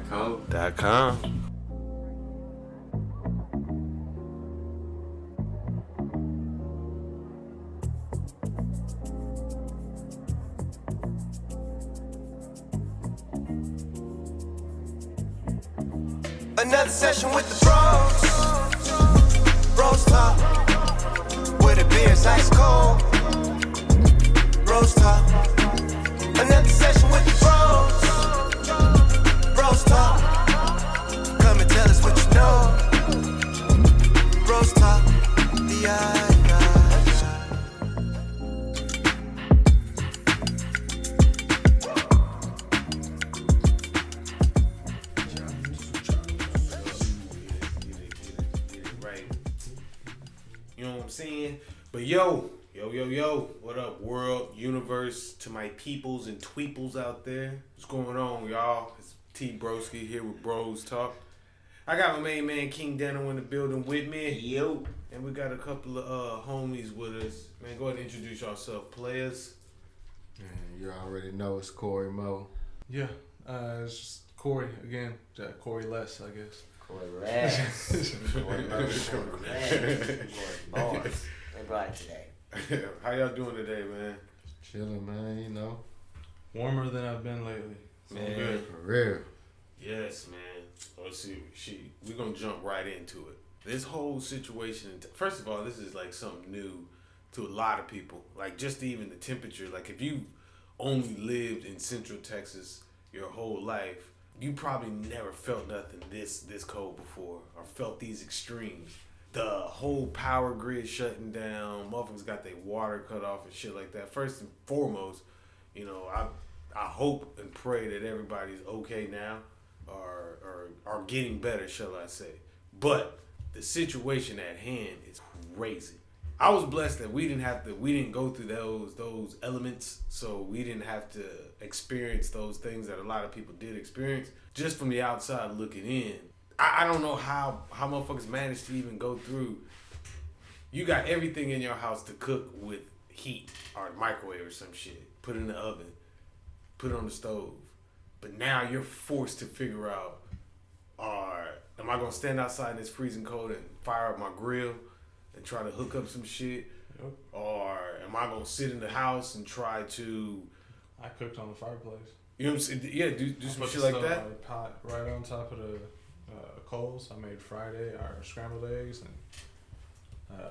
BrosTalk.com. Another session with the bros talk, where the beer's ice cold. Bros talk. Another session with the bros talk. Come and tell us what you know. Bros talk. You know what I'm saying? But yo, what up, world, universe, to my peoples and tweeples out there? What's going on, y'all? It's T-Broski here with Bros Talk. I got my main man, King DanO, in the building with me. Yo. And we got a couple of homies with us. Man, go ahead and introduce yourself, players. Man, you already know it's Cory Mo. Yeah, it's just Corey again. Corey less, I guess. Corey less. Corey less. Boys. They brought it today. How y'all doing today, man? Chilling, man, you know. Warmer than I've been lately. So Man. good. For real. Yes, man. Let's see. We're going to jump right into it. This whole situation, first of all, this is like something new to a lot of people. Like just even the temperature. Like if you only lived in Central Texas your whole life, you probably never felt nothing this cold before or felt these extremes. The whole power grid shutting down, motherfuckers got their water cut off and shit like that. First and foremost, you know, I hope and pray that everybody's okay now or are getting better, shall I say. But the situation at hand is crazy. I was blessed that we didn't go through those elements, so we didn't have to experience those things that a lot of people did experience. Just from the outside looking in, I don't know how motherfuckers managed to even go through. You got everything in your house to cook with heat or microwave or some shit. Put it in the oven, put it on the stove. But now you're forced to figure out, am I gonna stand outside in this freezing cold and fire up my grill and try to hook up some shit? Yep. Or am I gonna sit in the house and try to? I cooked on the fireplace. You know what I'm saying? Yeah, do some Put shit the like stove that. on a pot right on top of the coals. I made scrambled eggs and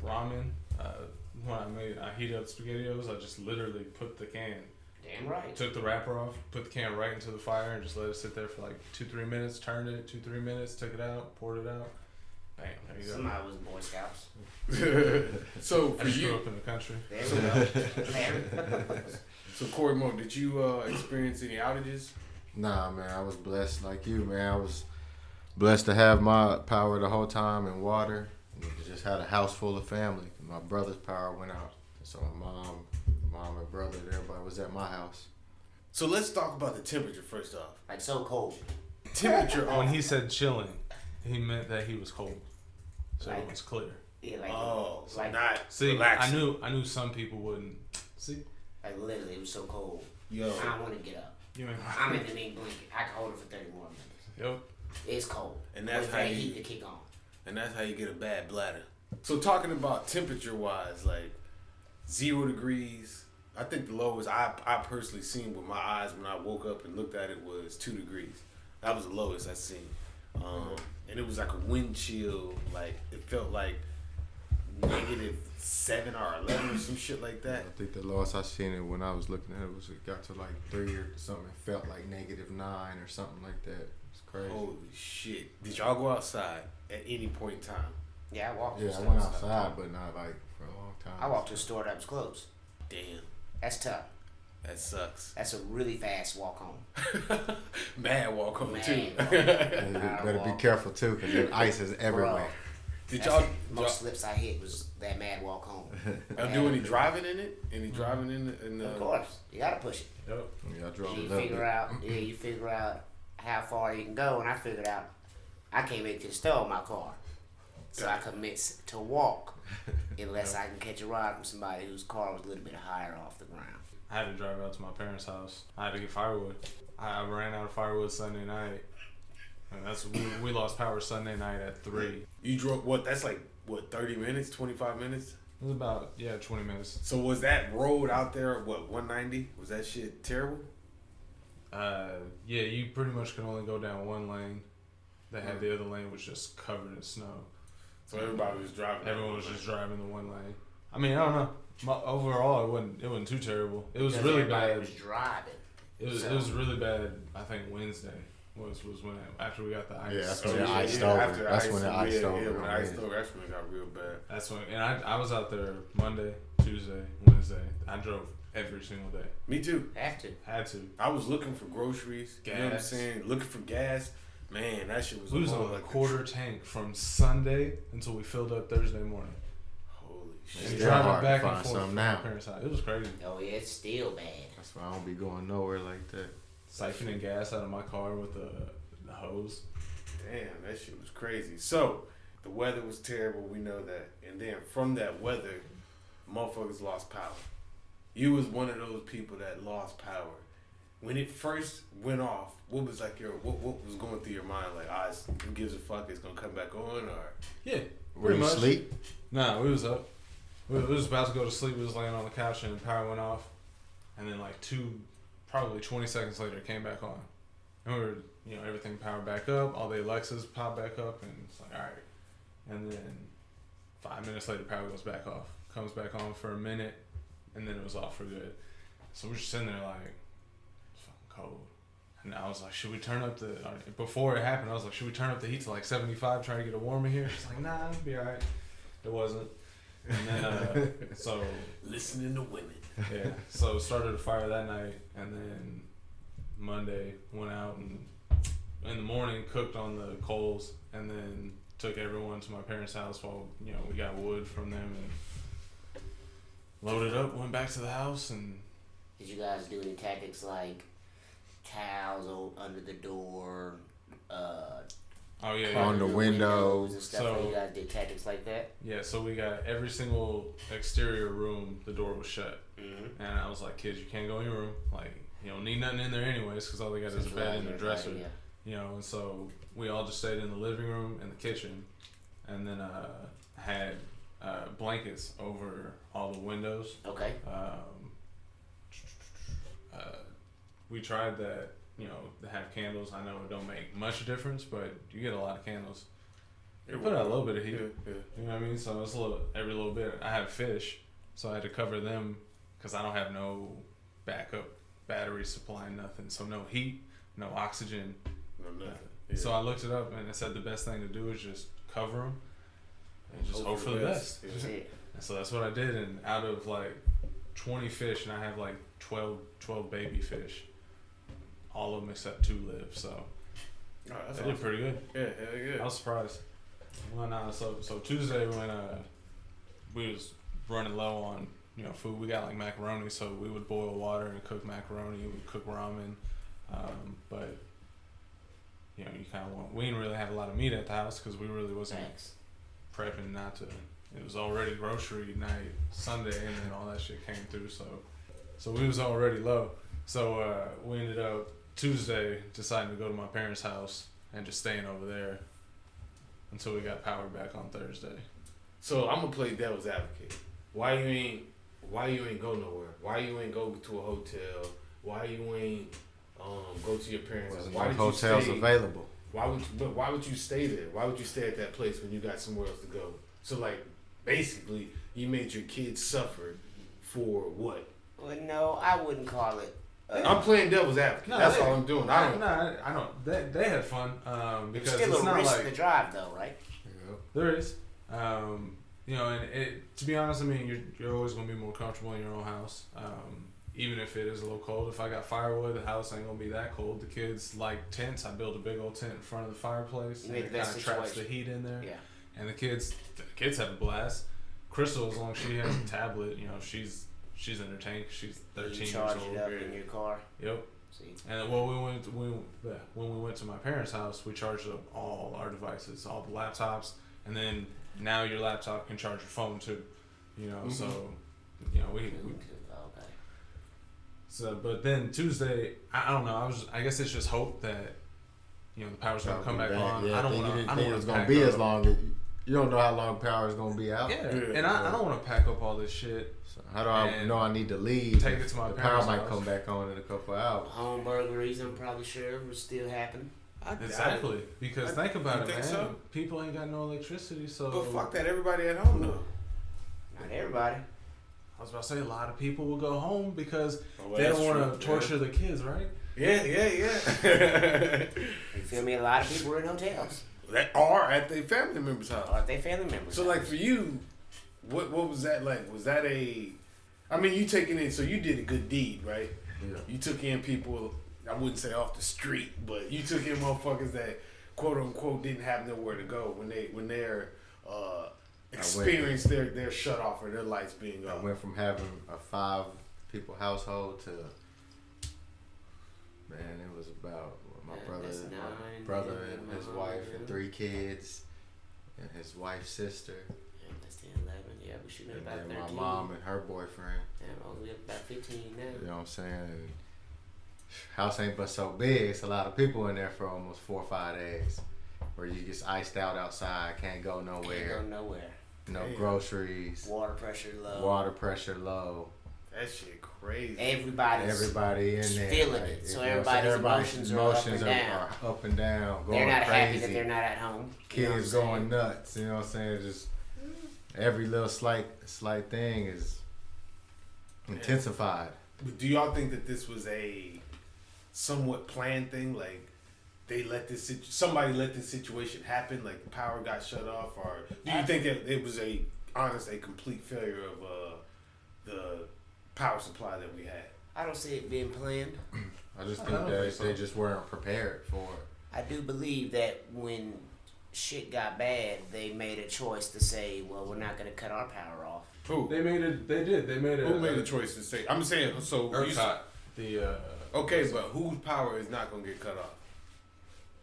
ramen. When I heat up SpaghettiOs, I just literally put the can. Damn right. Took the wrapper off, put the can right into the fire, and just let it sit there for like 2-3 minutes. Turned it 2-3 minutes, took it out, poured it out. Bam, there you go. Somebody was Boy Scouts. So I for just grew you, up in the country. There we go. so Cory Mo, did you experience any outages? Nah, man, I was blessed like you, man. I was blessed to have my power the whole time and water. And just had a house full of family. My brother's power went out. So my mom and brother, everybody was at my house. So let's talk about the temperature first off. Like so cold. Temperature When on he said chilling, he meant that he was cold. So Like- it was clear. Yeah, like so like not See, relaxing. I knew some people wouldn't. See, like literally it was so cold. Yo, I don't want to get up. you ain't. I'm in the big blanket. I can hold it for 30 more minutes. Yep. It's cold. And that's Wait how for that you- heat to kick on. and that's how you get a bad bladder. So talking about temperature wise, like 0 degrees. I think the lowest I personally seen with my eyes when I woke up and looked at it was 2 degrees. That was the lowest I seen. And it was like a wind chill. Like it felt like -7 or 11 or some shit like that. I think the lowest I seen it when I was looking at it got to like 3 or something. It felt like -9 or something like that. It's crazy. Holy shit. Did y'all go outside at any point in time? Yeah, I walked to Yeah, the I store. went outside, but not like for a long time. I walked to the store that was closed. Damn, That's tough. that sucks. That's a really fast walk home. Mad walk home Man, too. bro. And you better be careful too, because the ice is everywhere. Did That's y'all, most slips I hit was that mad walk home. y'all do any driving in it? Any driving in the Of course, you gotta push it. Yep. Yeah, I drove a You little figure bit. out, you figure out how far you can go, and I figured out I can't make it to the store in my car, so I commence to walk unless I can catch a ride from somebody whose car was a little bit higher off the ground. I had to drive out to my parents' house. I had to get firewood. I ran out of firewood Sunday night. And we lost power Sunday night at 3. You drove what? That's like what? 30 minutes? 25 minutes? It was about 20 minutes. So was that road out there what 190? Was that shit terrible? Yeah, you pretty much could only go down one lane. They had the other lane was just covered in snow. So everybody was driving. Everyone was just driving the one lane. I mean, I don't know. Overall, it wasn't too terrible. It was really bad. Was driving. It was really bad. I think Wednesday was when after we got the ice. Yeah, that's when it iced over. That's when it iced over. Yeah, when it iced over, that's when it got real bad. That's when, and I was out there Monday, Tuesday, Wednesday. I drove every single day. Me too. Had to. I was looking for groceries. Gas. You know what I'm saying? Looking for gas. Man, that shit was. We was on a quarter tank from Sunday until we filled up Thursday morning. Holy And shit! driving back and find forth some from now. my parents' house. It was crazy. Oh yeah, it's still bad. That's why I don't be going nowhere like that. Siphoning gas out of my car with the hose. Damn, that shit was crazy. So the weather was terrible. We know that, and then from that weather, motherfuckers lost power. You was one of those people that lost power. When it first went off, what was like what was going through your mind? Like, who gives a fuck? It's gonna come back on, or Yeah. Were you asleep? Nah, we was up. We was about to go to sleep. We was laying on the couch and the power went off. And then like probably 20 seconds later, it came back on. And we were, everything powered back up. All the Alexas popped back up. And it's like, all right. And then 5 minutes later, power goes back off. Comes back on for a minute. And then it was off for good. So we're just sitting there like, it's fucking cold. And I was like, should we turn up before it happened, I was like, should we turn up the heat to like 75, try to get it warmer here? She's like, nah, it'll be all right. It wasn't. And then, so. listening to women. Yeah. So started a fire that night. And then Monday went out and in the morning cooked on the coals. And then took everyone to my parents' house while, we got wood from them and loaded up, went back to the house. And Did you guys do any tactics like towels under the door, oh yeah, On the windows and stuff? So- You guys did tactics like that? Yeah, so we got every single exterior room, the door was shut. Mm-hmm. And I was like, kids, you can't go in your room. Like, you don't need nothing in there anyways, because all they got is a bed and a dresser. Yeah. And so we all just stayed in the living room and the kitchen. And then had blankets over all the windows. Okay. We tried that, to have candles. I know it don't make much difference, but you get a lot of candles. It put out a little bit of heat. Yeah. You know what I mean? So it's every little bit. I have fish, so I had to cover them because I don't have no backup battery supply, nothing. So no heat, no oxygen. No, nothing. Yeah. So I looked it up and it said the best thing to do is just cover them and just hope for the best. That's it. And so that's what I did. And out of like 20 fish, and I have like 12 baby fish, all of them except 2 live. So That's they did pretty good. Yeah, hell yeah. I was surprised. Well, nah, so Tuesday when we was running low on food, we got like macaroni, so we would boil water and cook macaroni. We would cook ramen, but you kind of we didn't really have a lot of meat at the house because we really wasn't prepping not to. It was already grocery night Sunday, and then all that shit came through. So we was already low. So we ended up Tuesday deciding to go to my parents' house and just staying over there until we got power back on Thursday. So I'm gonna play devil's advocate. Why you ain't go nowhere? Why you ain't go to a hotel? Why you ain't go to your parents' house? Wasn't Why no did hotels you stay? available. Why would you stay there? Why would you stay at that place when you got somewhere else to go? So like basically you made your kids suffer for what? Well, no, I wouldn't call it. I'm playing devil's advocate. That's all I'm doing. I don't. They had fun because Still it's a not risk like to drive though, right? there is. And to be honest, I mean, you're always gonna be more comfortable in your own house. Even if it is a little cold. If I got firewood, the house ain't gonna be that cold. The kids like tents. I built a big old tent in front of the fireplace, and it kind of traps the heat in there. Yeah. And the kids have a blast. Crystal, as long as she has a tablet, she's entertained. She's 13 You years charge old. it up in your car. Yep. See. And when we went to my parents' house, we charged up all our devices, all the laptops, and then now your laptop can charge your phone too. So we Okay. So, but then Tuesday, I don't know. I guess it's just hope that the power's gonna come back on. Yeah, I don't you want didn't to. think it was gonna be as long. You don't know how long power is gonna be out. Yeah, and I don't want to pack up all this shit. So how do I know I need to leave? Take it to my the parents' power might house. come back on in a couple of hours. Home burglaries, I'm probably sure, will still happen. Exactly, because think about it, man. So? People ain't got no electricity, so. But fuck that, everybody at home though. Not everybody. I was about to say a lot of people will go home because Oh, well, they don't that's want to true, torture the kids, right? Yeah. You feel me? A lot of people are in hotels. That are at their family members' house. Or at their family members. So like for you, what was that like? Was that I mean, you taking in, so you did a good deed, right? Yeah. You took in people, I wouldn't say off the street, but you took in motherfuckers that quote unquote didn't have nowhere to go when they're experienced their shut off or their lights being I off. went from having a 5 people household to, man, it was about my that's 9, brother and and his mom, wife yeah. and 3 kids and his wife's sister. Yeah, that's 10, 11. Yeah, we shooting And about then 13. my mom and her boyfriend. Yeah, we up about 15 now. You know what I'm saying? And house ain't but so big. It's a lot of people in there for almost 4 or 5 days. Where you just iced out outside, can't go nowhere. Can't go nowhere. No Damn. groceries. Water pressure low. Water pressure low. That shit crazy. Everybody in there. feeling it. So everybody's emotions are up and down. are up and down. Going They're not crazy. happy that they're not at home. You know what I'm Kids saying? going nuts. You know what I'm saying? Just every little slight thing is intensified. But do y'all think that this was a somewhat planned thing? Like they somebody let this situation happen? Like the power got shut off, or do you think that it was a complete failure of the power supply that we had? I don't see it being planned. I just I think don't that think so. they just weren't prepared for it. I do believe that when shit got bad, they made a choice to say, well, we're not going to cut our power off. Who? They made it. They did. They made it. Who made the choice to say? I'm saying so. ERCOT. Okay, but whose power is not gonna get cut off?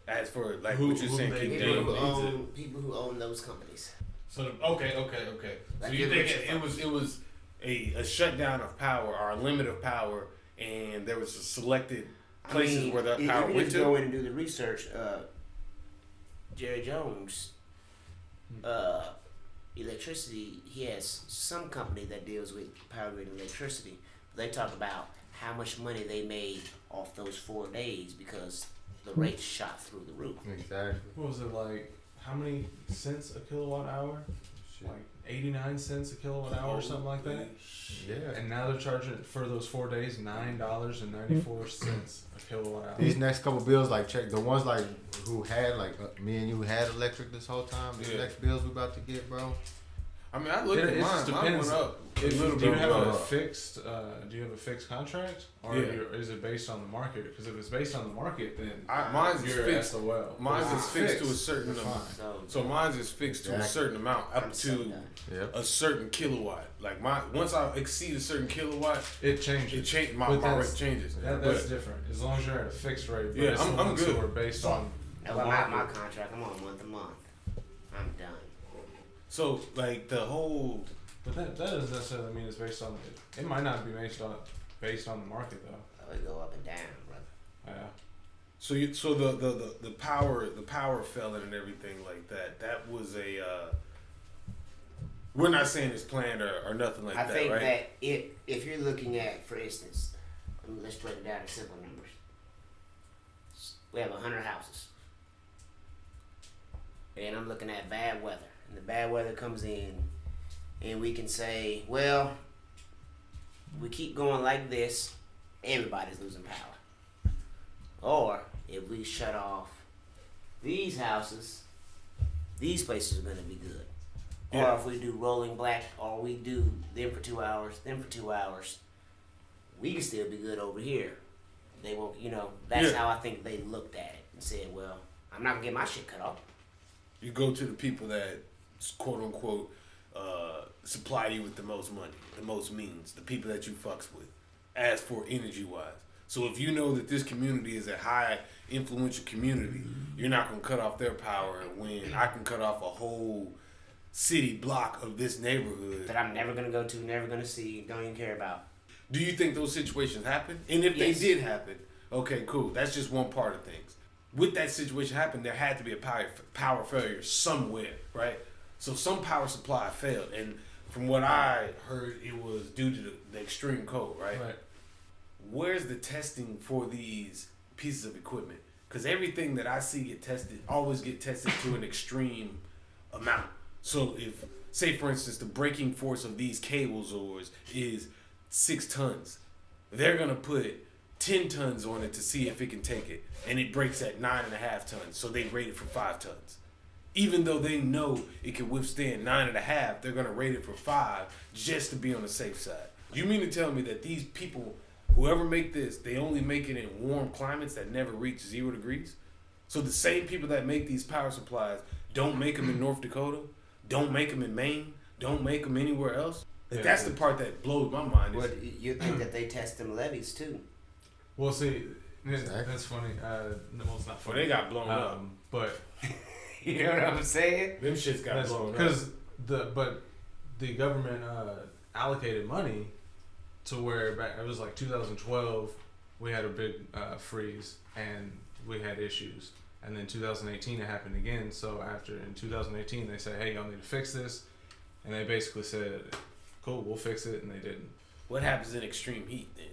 As for like Who- what you're who saying, made King the- James. People who own those companies. So okay. So Like you the think rich it was a shutdown of power or a limit of power, and there was a selected places where that power even went if you go to? in and do the research, Jerry Jones, electricity, he has some company that deals with power grid and electricity. They talk about how much money they made off those 4 days because the rates shot through the roof. Exactly. What was it like? How many cents a kilowatt hour? Shit. Like 89 cents a kilowatt hour or something like that. Yeah. And now they're charging for those 4 days $9.94 a kilowatt hour. These next couple bills, like check the ones like who had me and you had electric this whole time. These Yeah. next bills we about to get, bro. I mean, I looked It at just mine. Mine depends. went up. Do you bit have a up. fixed? Do you have a fixed contract, or Yeah. is it based on the market? Because if it's based on the market, then Mine's is you're fixed. SOL. Mine's If is it's fixed to a certain it's amount. fine. So, So mine's is fixed to a Exactly. certain amount, up I'm so to done. Yep. a certain kilowatt. Like once I exceed a certain kilowatt, It changes. it change my But rate that's- changes. That's But- different. As long as you're at a fixed rate. But Yeah, it's I'm the ones good. who are based on. the well, my market. contract, I'm on month to month. I'm done. So like the whole But that doesn't necessarily mean it's based on. It might not be based on the market though. It go up and down, brother. Yeah. so the power fell in and everything like that. That was a we're not saying it's planned or nothing like I that, think right? that if you're looking at, for instance, let's break it down to simple numbers. We have 100 houses. And I'm looking at bad weather. And the bad weather comes in, and we can say, well, we keep going like this, everybody's losing power. Or if we shut off these houses, these places are going to be good. Yeah. Or if we do rolling black, or we do them for 2 hours, them for 2 hours, we can still be good over here. They won't, that's Yeah. how I think they looked at it and said, well, I'm not going to get my shit cut off. You go to the people that quote unquote supply you with the most money, the most means, the people that you fucks with, as for energy wise. So if you know that this community is a high influential community, you're not gonna cut off their power when I can cut off a whole city block of this neighborhood. That I'm never going to go to, never going to see, don't even care about. Do you think those situations happen? And if Yes. they did happen, okay, cool. That's just one part of things. With that situation happen, there had to be a power failure somewhere, right? So some power supply failed, and from what I heard, it was due to the extreme cold, right? Right. Where's the testing for these pieces of equipment? Because everything that I see get tested always get tested to an extreme amount. So if, say for instance, the braking force of these cables is 6 tons, they're gonna put 10 tons on it to see if it can take it, and it breaks at 9.5 tons, so they rate it for 5 tons. Even though they know it can withstand 9.5, they're gonna rate it for 5 just to be on the safe side. You mean to tell me that these people, whoever make this, they only make it in warm climates that never reach 0 degrees? So the same people that make these power supplies don't make them in North Dakota, don't make them in Maine, don't make them anywhere else? Like, that's the part that blows my mind. Well, you think that they test them levees too? Well, see, that's funny. Well, it's not Well, funny. they got blown up. But You know what I'm saying? Them shits got blown up. because the government allocated money to where it was like 2012 we had a big freeze and we had issues, and then 2018 it happened again. So in 2018 they said, hey, y'all need to fix this, and they basically said, cool, we'll fix it, and they didn't. What happens in extreme heat then?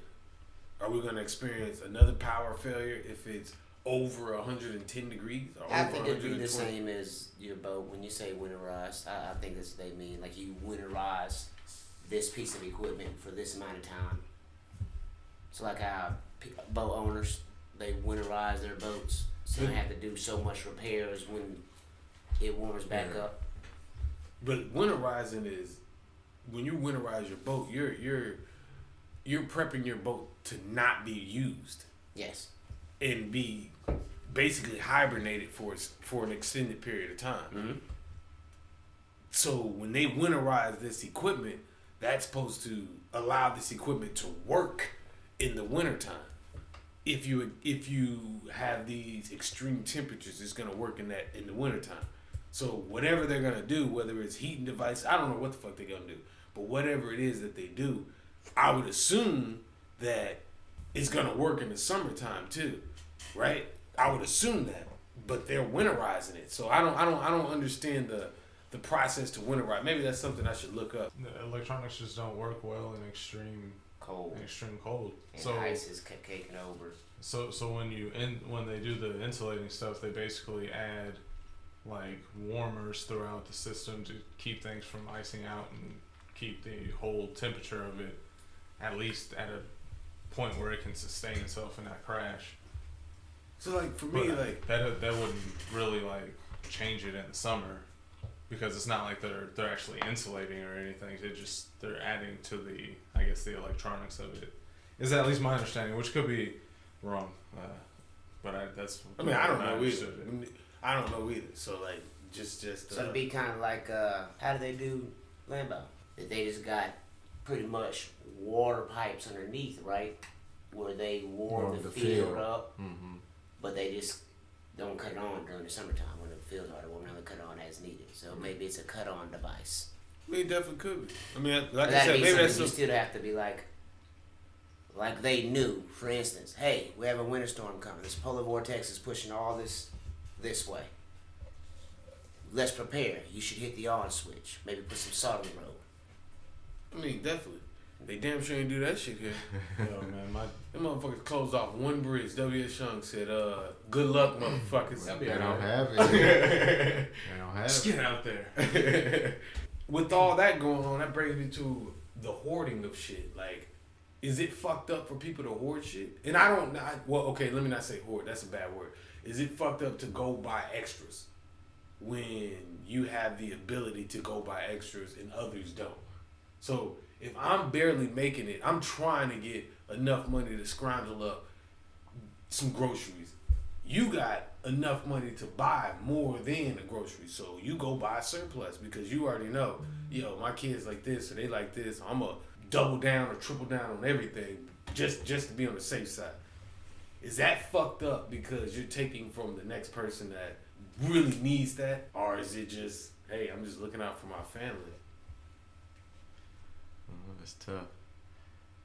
Are we going to experience another power failure if it's over 110 degrees? Or I over think it'd be the 120? same as your boat. When you say winterized, I think that's what they mean. Like, you winterize this piece of equipment for this amount of time. So like how boat owners, they winterize their boats, so they have to do so much repairs when it warms back up. But winterizing is, when you winterize your boat, you're prepping your boat to not be used Yes. and be basically hibernated for an extended period of time. Mm-hmm. So when they winterize this equipment, that's supposed to allow this equipment to work in the wintertime. If you have these extreme temperatures, it's gonna work in the wintertime. So whatever they're gonna do, whether it's heating devices, I don't know what the fuck they're gonna do, but whatever it is that they do, I would assume that it's gonna work in the summertime too, right? I would assume that, but they're winterizing it, so I don't understand the process to winterize. Maybe that's something I should look up. The electronics just don't work well in extreme Cold. cold. And So ice is caking over. So when they do the insulating stuff, they basically add like warmers throughout the system to keep things from icing out and keep the whole temperature of it at least at a point where it can sustain itself and not crash. So like for me, But like that wouldn't really like change it in the summer, because it's not like they're actually insulating or anything. They're adding to the electronics of it. Is at least my understanding, which could be wrong. But I don't know either. I don't know either. So like just So it'd be kind of like, how do they do Lambo? That they just got pretty much water pipes underneath, right? Where they warm the field up, but they just don't cut it on during the summertime when the field's already warm. They cut it on as needed. So maybe it's a cut-on device. I mean, it definitely could be. I mean, But like I that'd said, be maybe something that's you still have to be like they knew, for instance, hey, we have a winter storm coming. This polar vortex is pushing all this way. Let's prepare. You should hit the on switch. Maybe put some salt on the road. I mean, definitely. They damn sure ain't do that shit here. Yo, man, Them motherfuckers closed off one bridge. W.S. Shung said, good luck, motherfuckers. That'd be They all don't right. have it. They don't have Just it. get out there. With all that going on, that brings me to the hoarding of shit. Like, is it fucked up for people to hoard shit? And okay, let me not say hoard. That's a bad word. Is it fucked up to go buy extras when you have the ability to go buy extras and others don't? So if I'm barely making it, I'm trying to get enough money to scrounge up some groceries. You got enough money to buy more than a grocery, so you go buy a surplus because you already know, yo, my kids like this or they like this. I'm gonna double down or triple down on everything just to be on the safe side. Is that fucked up because you're taking from the next person that really needs that, or is it just, hey, I'm just looking out for my family? It's tough.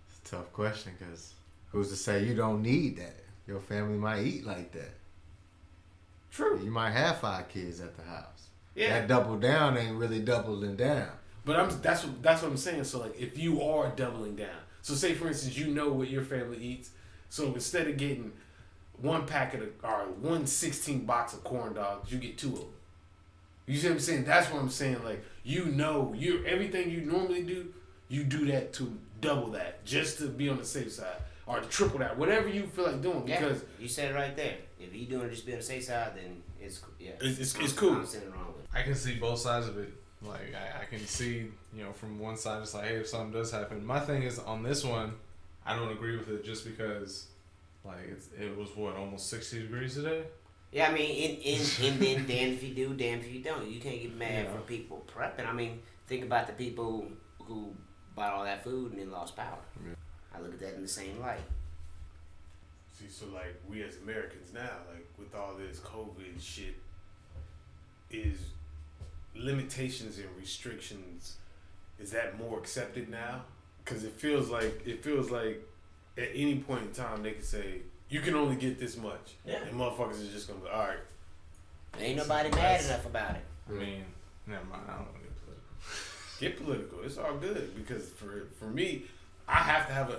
It's Tough question, because who's to say you don't need that? Your family might eat like that. True. You might have 5 kids at the house. Yeah. That double down ain't really doubling down. But that's what I'm saying. So like, if you are doubling down, so say for instance, you know what your family eats, so instead of getting 1 packet of or 1 16 box of corn dogs, you get 2 of them. You see what I'm saying? That's what I'm saying. Like, you know, you everything you normally do, you do that to double that, just to be on the safe side, or to triple that, whatever you feel like doing. Because you said it right there. If you doing it just be on the safe side, then it's cool. I'm saying wrong with it. I can see both sides of it. Like, I can see, from one side, it's like, hey, if something does happen. My thing is, on this one, I don't agree with it just because, like, it was, almost 60 degrees today? Yeah, I mean, and then damn if you do, damn if you don't. You can't get mad for people prepping. I mean, think about the people who bought all that food and then lost power. Yeah. I look at that in the same light. see, so like we as Americans now, like with all this COVID shit, is limitations and restrictions, is that more accepted now? Because it feels like at any point in time they could say you can only get this much, and motherfuckers are just gonna go, all right. Ain't nobody mad enough about it. I mean, never mind. I don't want to get political. Get political. It's all good because for me, I have to have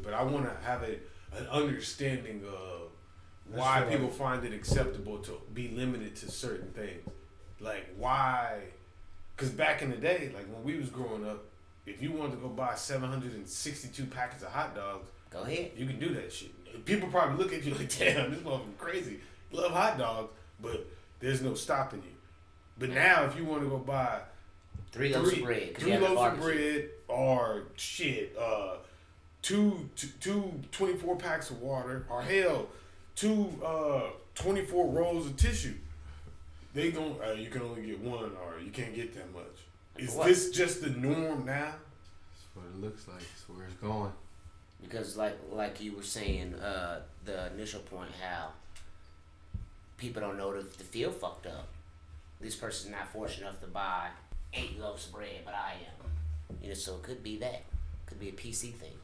but I want to have an understanding of why people find it acceptable to be limited to certain things. Like why? Because back in the day, like when we was growing up, if you wanted to go buy 762 packets of hot dogs, go ahead. You can do that shit. People probably look at you like, damn, this motherfucker crazy. Love hot dogs, but there's no stopping you. But now, if you want to go buy 3 loaves of bread, 3 loaves of bread, or shit, two 24 packs of water, or hell, 24 rolls of tissue, they gon' you can only get 1, or you can't get that much. Is this just the norm now? That's what it looks like. That's where it's going. Because like you were saying, the initial point, how people don't know to feel fucked up. This person's not fortunate enough to buy 8 loaves of bread, but I am. So it could be that. Could be a PC thing.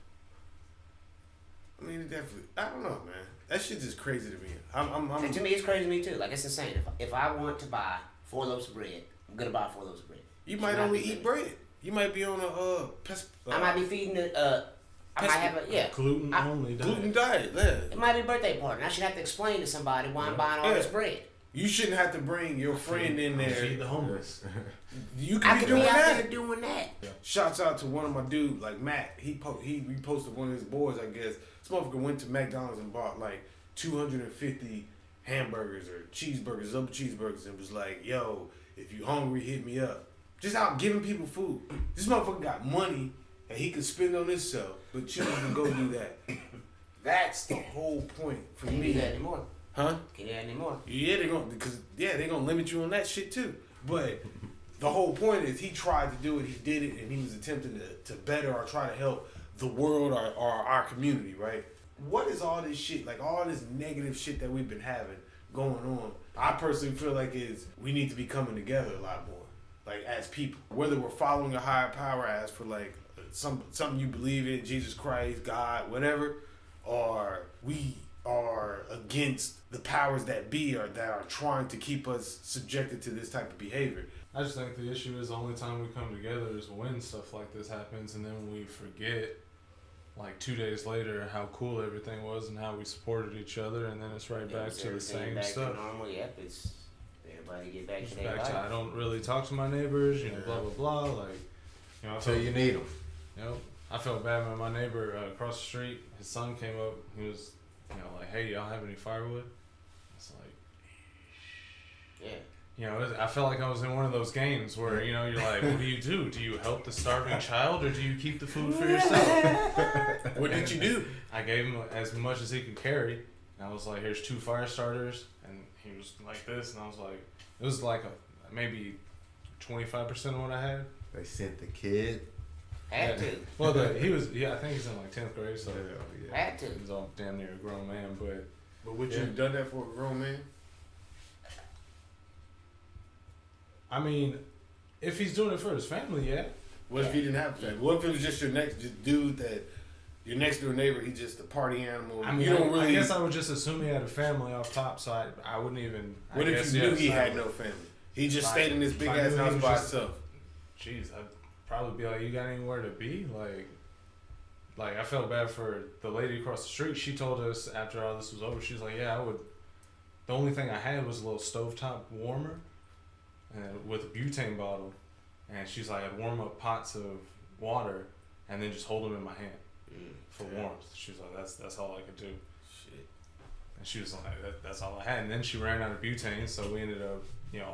I mean, it definitely. I don't know, man. That shit's just crazy to me. To me, it's crazy to me too. Like, it's insane. If I want to buy 4 loaves of bread, I'm gonna buy 4 loaves of bread. You might only eat bread. You might be on I might be feeding I might have a gluten only diet. Gluten diet. Yeah. It might be a birthday party, and I should have to explain to somebody why I'm buying all this bread. You shouldn't have to bring your friend in there. Feed the homeless. You could be doing out that. there doing that. Yeah. Shouts out to one of my dudes, like Matt. He reposted one of his boys, I guess. This motherfucker went to McDonald's and bought like 250 hamburgers or cheeseburgers, double cheeseburgers, and was like, yo, if you hungry, hit me up. Just out giving people food. This motherfucker got money that he could spend on himself, but chooses to go do that. That's the whole point for Can't me. do that anymore. Huh? Can't do that anymore. Yeah, they're gonna limit you on that shit too. But the whole point is he tried to do it, he did it, and he was attempting to better or try to help the world or our community, right? What is all this shit, like all this negative shit that we've been having going on? I personally feel like we need to be coming together a lot more, like as people. Whether we're following a higher power as for like something you believe in, Jesus Christ, God, whatever, or we are against the powers that be or that are trying to keep us subjected to this type of behavior. I just think the issue is the only time we come together is when stuff like this happens, and then we forget, like 2 days later, how cool everything was and how we supported each other, and then it's right back to the same back stuff. To normal. Yep, it's everybody get back It's to their life. I don't really talk to my neighbors, blah blah blah. Like, Until you need them. I felt bad when my neighbor across the street, his son came up. He was, like, hey, y'all have any firewood? It's like, yeah. I felt like I was in one of those games where, you're like, what do you do? Do you help the starving child or do you keep the food for yourself? What did you do? I gave him as much as he could carry. And I was like, here's 2 fire starters. And he was like this. And I was like, it was like maybe 25% of what I had. They sent the kid. Had to. Well, he was, I think he's in like 10th grade. So Had to. he's all damn near a grown man. But would you have done that for a grown man? I mean, if he's doing it for his family, yeah. What if he didn't have family? What if it was just your next dude that your next door neighbor, he's just a party animal. I mean, you don't really. I guess I would just assume he had a family off top, so I wouldn't even. What if you knew he had no family? He just stayed in this big ass house by himself. Jeez, I'd probably be like, you got anywhere to be? Like I felt bad for the lady across the street. She told us after all this was over, she was like, yeah, I would. The only thing I had was a little stovetop warmer, and with a butane bottle, and she's like, I'd warm up pots of water, and then just hold them in my hand for warmth. She was like, that's all I could do. Shit. And she was like, that's all I had. And then she ran out of butane, so we ended up,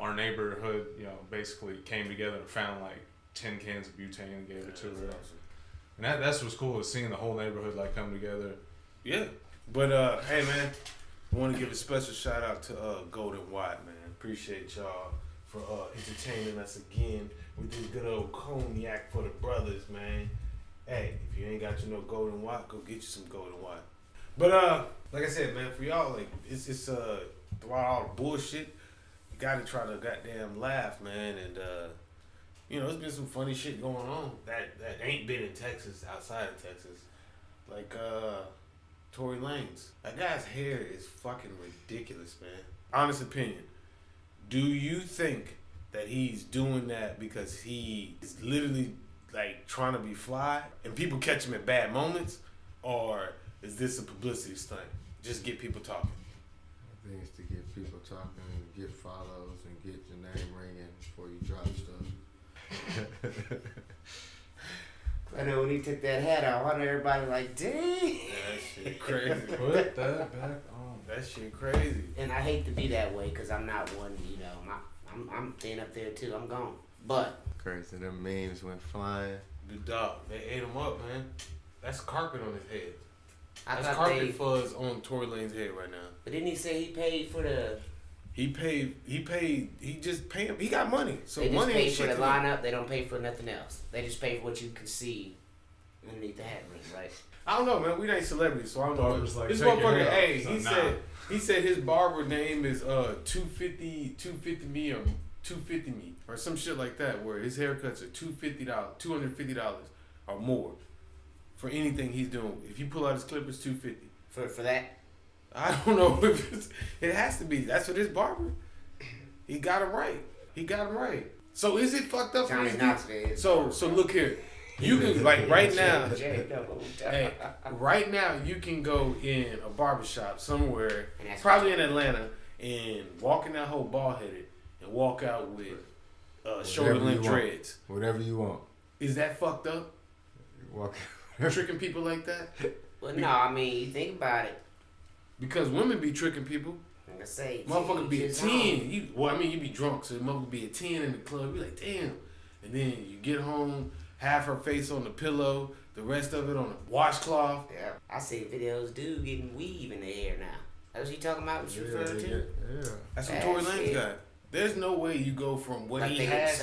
our neighborhood, basically came together and found like 10 cans of butane and gave it to her. Awesome. And that's what's cool, is seeing the whole neighborhood like come together. Yeah. But hey man, I want to give a special shout out to Golden Watt, man. Appreciate y'all for entertaining us again with this good old cognac for the brothers, man. Hey, if you ain't got your no Golden Watt, go get you some Golden Watt. But like I said, man, for y'all, like it's throughout all the bullshit, you gotta try to goddamn laugh, man. And there's been some funny shit going on that ain't been in Texas, outside of Texas, like Tory Lanez. That guy's hair is fucking ridiculous, man. Honest opinion. Do you think that he's doing that because he is literally like trying to be fly and people catch him at bad moments, or is this a publicity stunt? Just get people talking. I think it's to get people talking and get follows and get your name ringing before you drop stuff. I know when he took that hat off, I know everybody like, dang. That shit crazy. Put that back on. That shit crazy. And I hate to be that way because I'm not one, I'm thin up there too. I'm gone. But Crazy, them memes went flying. The dog, they ate him up, man. That's carpet on his head. I That's thought carpet fuzz on Tory Lanez's head right now. But didn't he say he paid for the? He just paid him. He got money. So They just money pay ain't for shit the to him. lineup. They don't pay for nothing else. They just pay for what you can see underneath the hat ring, right? I don't know, man. We ain't celebrities, so I don't know. Barber's like, This take your motherfucker, hair off. hey, He's like, he said his barber name is 250 me or 250 me or some shit like that, where his haircuts are $250 or more for anything he's doing. If you pull out his clippers, $250. For that. I don't know if it has to be. That's what his barber. He got him right. So is it fucked up for Johnny these Knoxville. So look here. You can like right now. Hey, right now you can go in a barbershop somewhere, probably in Atlanta, and walk in that whole bald headed and walk out with shoulder length dreads. Whatever you want. Is that fucked up? Walk. Tricking people like that? Well, no, I mean, you think about it. Because women be tricking people. Like I say, Motherfucker be a teach 10. his own. You be drunk, so the motherfucker be a 10 in the club. You like, damn. And then you get home, half her face on the pillow, the rest of it on a washcloth. Yeah, I see videos, dude getting weave in the hair now. That's what you talking about? What you referring to? Yeah. That's what That's Tory Lanez it. got. There's no way you go from what Like he they get has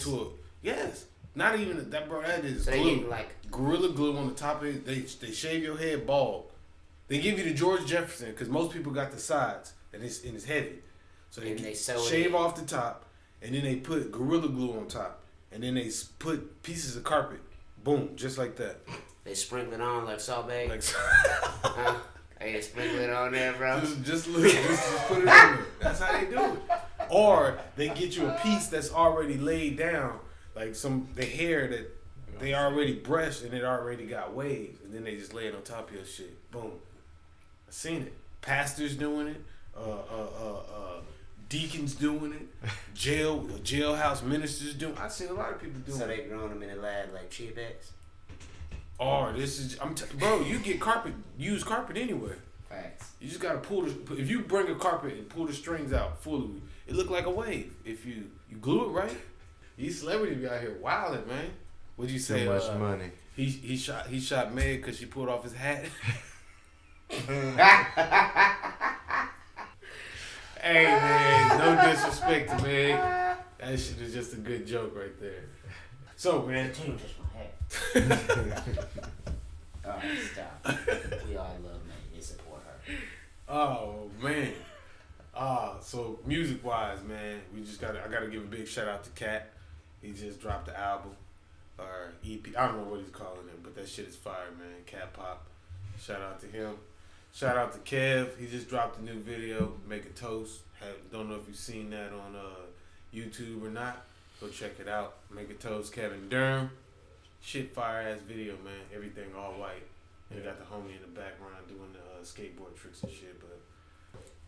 to a yes. Not even that, bro. That is So they glue. getting like Gorilla glue on the top of it. They shave your head bald. They give you the George Jefferson because most people got the sides and it's heavy. So And they sew it shave in. off the top and then they put Gorilla glue on top and then they put pieces of carpet. Boom, just like that. they sprinkle it on like salt bag. Like Hey, sprinkle it on there, bro. just put it on there. That's how they do it. Or they get you a piece that's already laid down, like the hair that they already brushed and it already got waves, and then they just lay it on top of your shit. Boom. I seen it. Pastors doing it. Deacons doing it. Jailhouse ministers doing it. I seen a lot of people doing So it. they growing them in the lab like chia pets. Or this is bro. You get use carpet anywhere. Facts. You just gotta if you bring a carpet and pull the strings out fully, it look like a wave. If you glue it right, these celebrities be out here wilding, man. What'd you say? Too much money. He shot Meg because she pulled off his hat. Hey man, no disrespect to Meg. That shit is just a good joke right there. So man, Change my hat. Alright, stop. We all love Meg and support her. oh man. So music wise, man, I gotta give a big shout out to Cat. He just dropped the album. or EP. I don't know what he's calling it, but that shit is fire, man. Cat Pop. Shout out to him. Shout out to Kev. He just dropped a new video, Make a Toast. Don't know if you've seen that on YouTube or not. Go check it out. Make a Toast, Kevin Durham. Shit fire ass video, man. Everything all white. And you got the homie in the background doing the skateboard tricks and shit. But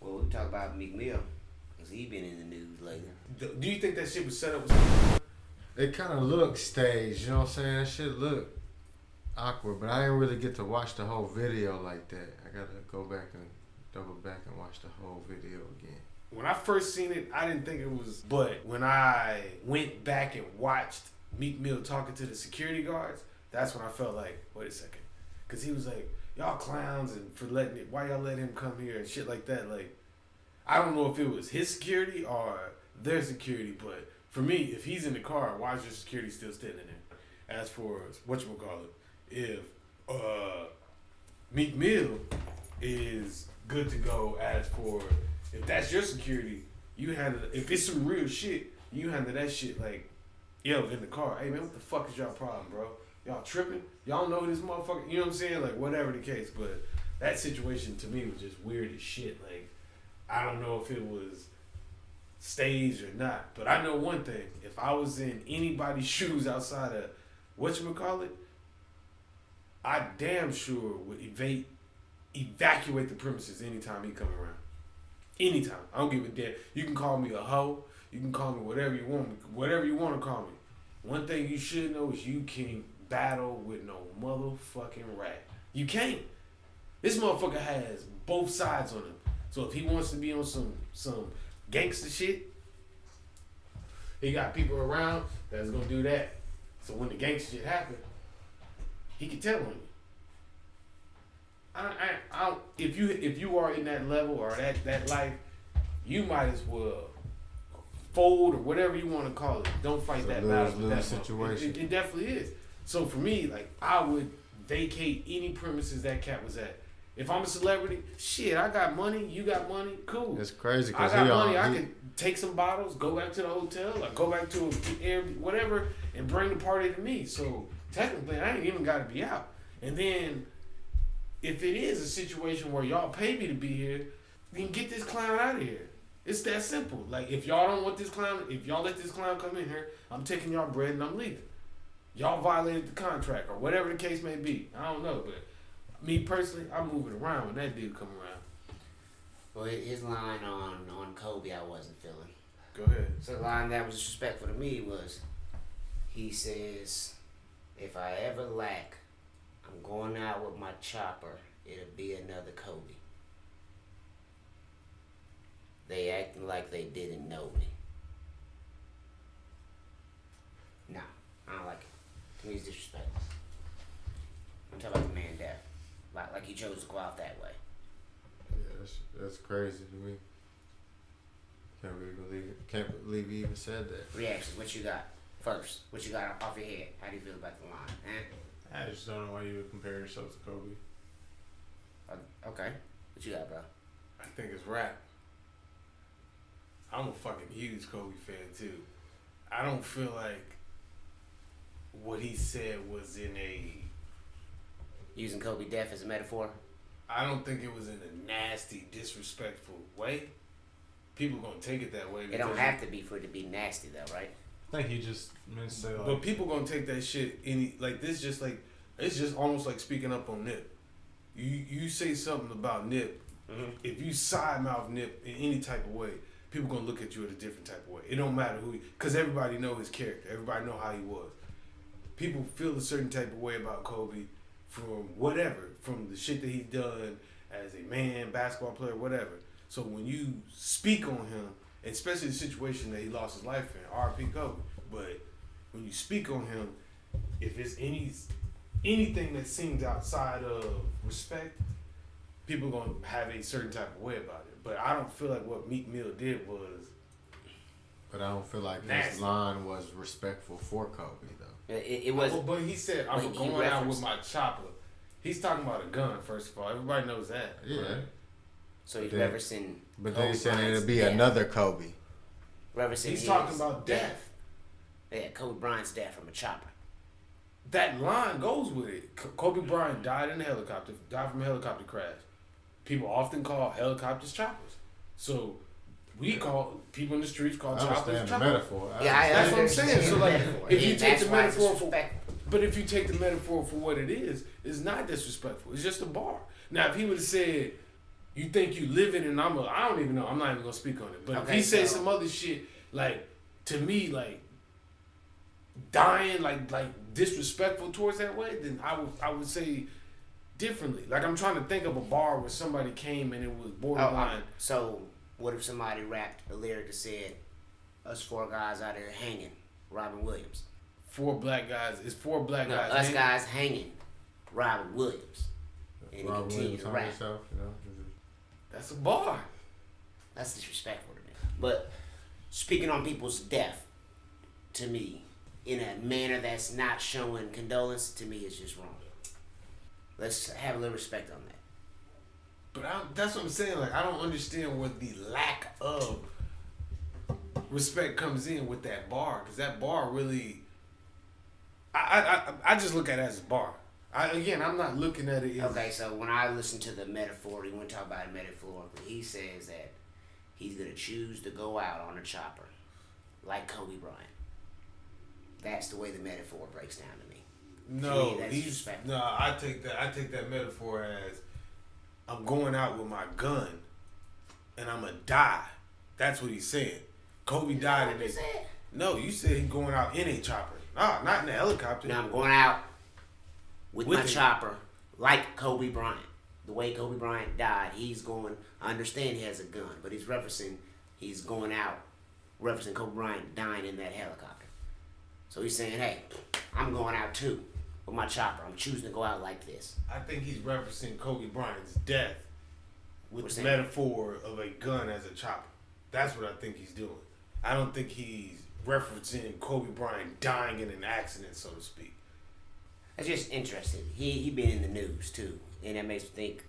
Well, we talk about Meek Mill, because he been in the news lately. do you think that shit was set up? It kind of looked staged, you know what I'm saying? That shit looked awkward, but I didn't really get to watch the whole video like that. I gotta go back and double back and watch the whole video again. When I first seen it, I didn't think it was. But when I went back and watched Meek Mill talking to the security guards, that's when I felt like, wait a second. Because he was like, y'all clowns, and for letting it, why y'all let him come here and shit like that. Like, I don't know if it was his security or their security, but for me, if he's in the car, why is your security still standing there? As for whatchamacallit, if Meek Mill is good to go, as for if that's your security, you handle it. If it's some real shit, you handle that shit like, yo, in the car. Hey man, what the fuck is y'all problem, bro? Y'all tripping? Y'all know this motherfucker? You know what I'm saying? Like, whatever the case. But that situation to me was just weird as shit. Like, I don't know if it was staged or not. But I know one thing. If I was in anybody's shoes outside of whatchamacallit, I damn sure would evacuate the premises anytime he come around. Anytime. I don't give a damn. You can call me a hoe. You can call me whatever you want. Whatever you want to call me. One thing you should know is you can't battle with no motherfucking rat. You can't. This motherfucker has both sides on him. So if he wants to be on some gangster shit, he got people around that's gonna do that. So when the gangster shit happen, he can tell on you. If you are in that level or that life, you might as well fold or whatever you want to call it. Don't fight that battle with that situation. It definitely is. So for me, like, I would vacate any premises that cat was at. If I'm a celebrity, shit, I got money, you got money, cool. It's crazy I because got money. I can take some bottles, go back to the hotel, like go back to an Airbnb, whatever, and bring the party to me. So technically, I ain't even got to be out. And then, if it is a situation where y'all pay me to be here, then get this clown out of here. It's that simple. Like, if y'all don't want this clown, if y'all let this clown come in here, I'm taking y'all bread and I'm leaving. Y'all violated the contract or whatever the case may be. I don't know, but me personally, I'm moving around when that dude come around. Well, his line on Kobe, I wasn't feeling. Go ahead. So the line that was disrespectful to me was, he says, if I ever lack, I'm going out with my chopper, it'll be another Kobe. They acting like they didn't know me. Nah, I don't like it. To me, it's disrespectful. I'm talking about the man death. Like he chose to go out that way. Yeah, that's crazy to me. Can't believe he even said that. Reaction, what you got first? What you got off your head? How do you feel about the line? I just don't know why you would compare yourself to Kobe. Okay. What you got, bro? I think it's rap. I'm a fucking huge Kobe fan too. I don't feel like what he said was in a... Using Kobe death as a metaphor? I don't think it was in a nasty, disrespectful way. People gonna take it that way. It don't have to be for it to be nasty though, right? I think he just meant to say like... But people gonna take that shit like this, just like, it's just almost like speaking up on Nip. You say something about Nip, if you side mouth Nip in any type of way, people gonna look at you in a different type of way. It don't matter who, because everybody know his character. Everybody know how he was. People feel a certain type of way about Kobe from whatever, from the shit that he's done as a man, basketball player, whatever. So when you speak on him, especially the situation that he lost his life in, R.P. Kobe, but when you speak on him, if it's anything that seems outside of respect, people gonna have a certain type of way about it. But I don't feel like what Meek Mill did was. But I don't feel like nasty. his line was respectful for Kobe though. It was. But he said, "I'm going out with my chopper." He's talking about a gun. First of all, everybody knows that. Yeah. Right? So he's referencing. But then he said Bryant's it'll be death. another Kobe. Referencing He's talking about death. Yeah, Kobe Bryant's death from a chopper. that line goes with it. Kobe Bryant died in a helicopter, died from a helicopter crash. People often call helicopters choppers. So we call people in the streets call I choppers understand the choppers. metaphor. That's what I'm saying. So like, if you take the metaphor for, disrespectful. but if you take the metaphor for what it is, it's not disrespectful. It's just a bar. Now, if he would have said, "You think you living," and I don't even know. I'm not even gonna speak on it. But if he said some other shit, like to me, like dying, like disrespectful towards that way, then I would say differently. Like I'm trying to think of a bar where somebody came and it was borderline. So what if somebody rapped a lyric that said, "Us four guys out there hanging, Robin Williams." 4 black guys. It's 4 black No, guys. us guys hanging, Robin Williams. And he Robert continued Williams to hung rap. himself, you know. That's a bar. That's disrespectful to me. But speaking on people's death, to me, in a manner that's not showing condolence, to me is just wrong. Let's have a little respect on that. But that's what I'm saying. Like I don't understand what the lack of respect comes in with that bar, because that bar really. I just look at it as a bar. I'm not looking at it as... Okay, so when I listen to the metaphor, we want to talk about it metaphorically. He says that he's going to choose to go out on a chopper, like Kobe Bryant. That's the way the metaphor breaks down to me. No, that's disrespectful. I take that metaphor as I'm going out with my gun and I'm gonna die. That's what he's saying. Kobe died in it. No, you said he's going out in a chopper. Nah, not in a helicopter. Now I'm going out with my chopper like Kobe Bryant. The way Kobe Bryant died, I understand he has a gun, but he's going out referencing Kobe Bryant dying in that helicopter. So he's saying, hey, I'm going out too with my chopper. I'm choosing to go out like this. I think he's referencing Kobe Bryant's death with the saying? metaphor of a gun as a chopper. That's what I think he's doing. I don't think he's referencing Kobe Bryant dying in an accident, so to speak. That's just interesting. He been in the news too, and that makes me think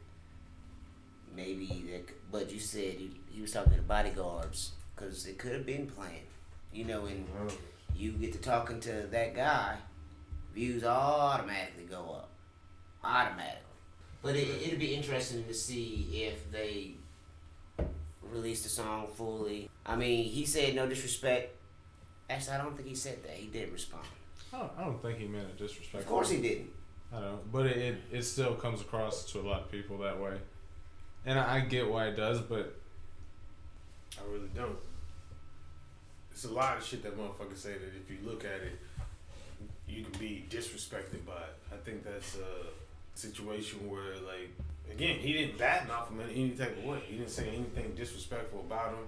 maybe that. But you said he was talking to bodyguards because it could have been planned, you know. And you get to talking to that guy, views automatically go up, automatically. But it'd be interesting to see if they release the song fully. I mean, he said no disrespect. Actually, I don't think he said that. He did respond. I don't think he meant it disrespectful. Of course he didn't. I don't, but it still comes across to a lot of people that way, and I get why it does, but I really don't. It's a lot of shit that motherfuckers say that if you look at it, you can be disrespected by it. I think that's a situation where, like, again, he didn't badmouth him in any type of way. He didn't say anything disrespectful about him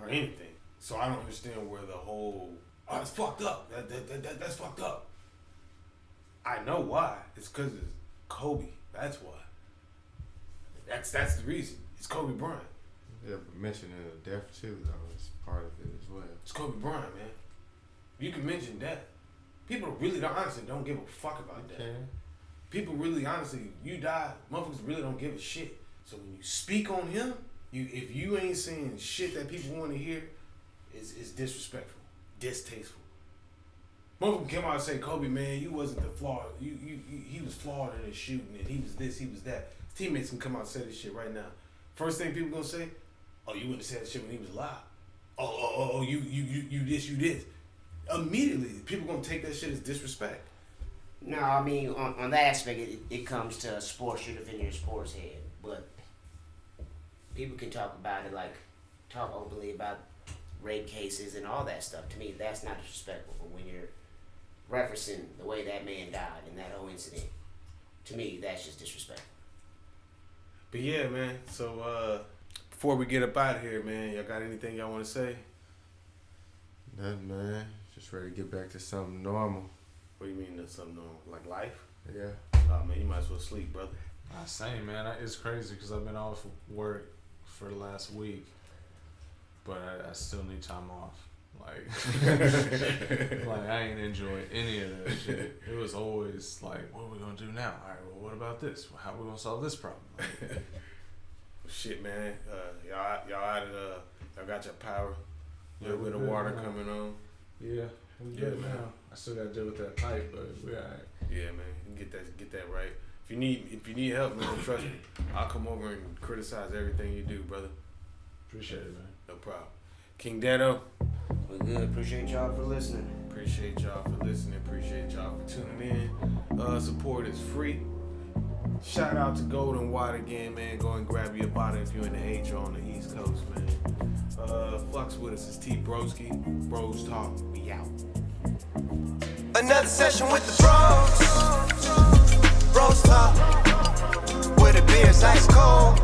or anything. So I don't understand where the whole, oh, it's fucked up. That's fucked up. I know why. It's because it's Kobe. That's why. That's the reason. It's Kobe Bryant. Yeah, but mentioning the death too, though, is part of it as well. It's Kobe Bryant, man. You can mention death. People really honestly don't give a fuck about that. People really honestly, you die, motherfuckers really don't give a shit. So when you speak on him, if you ain't saying shit that people want to hear, it's disrespectful, distasteful. Motherfucker come out and say, Kobe, man, you wasn't the flaw. He was flawed in his shooting, and he was this, he was that. His teammates can come out and say this shit right now. First thing people gonna say, oh, you wouldn't have said that shit when he was alive. Oh, you this. Immediately, people gonna take that shit as disrespect. No, I mean, on that aspect, it comes to sports, you're defending your sports head. But people can talk about it, like, talk openly about rape cases and all that stuff. To me, that's not disrespectful. But when you're referencing the way that man died in that whole incident, to me, that's just disrespectful. But yeah, man, so before we get up out of here, man, y'all got anything y'all want to say? Nothing, man. Just ready to get back to something normal. What do you mean that's something normal? Like life? Yeah. Oh, man, you might as well sleep, brother. same, man. It's crazy because I've been off work for the last week, but I still need time off. Like, like I ain't enjoy any of that shit. It was always like, what are we gonna do now? All right, well, what about this? How are we gonna solve this problem? Like, Shit, man. Y'all out of y'all got your power. A little bit of good, water man. coming on. yeah, we Yeah, good man. now. I still got to deal with that pipe, but we all right. Yeah, man. Get that right. If you need help, man, trust me. I'll come over and criticize everything you do, brother. Appreciate it, man. No problem. King DanO. We're good. Appreciate y'all for listening. Appreciate y'all for listening. Appreciate y'all for tuning in. Support is free. Shout out to Golden Water again, man. Go and grab your bottle if you're in the H or on the East Coast, man. Flux with us is T-Broski. BrosTalk. We out. Another session with the bros. Bros talk. Where the beer's ice cold.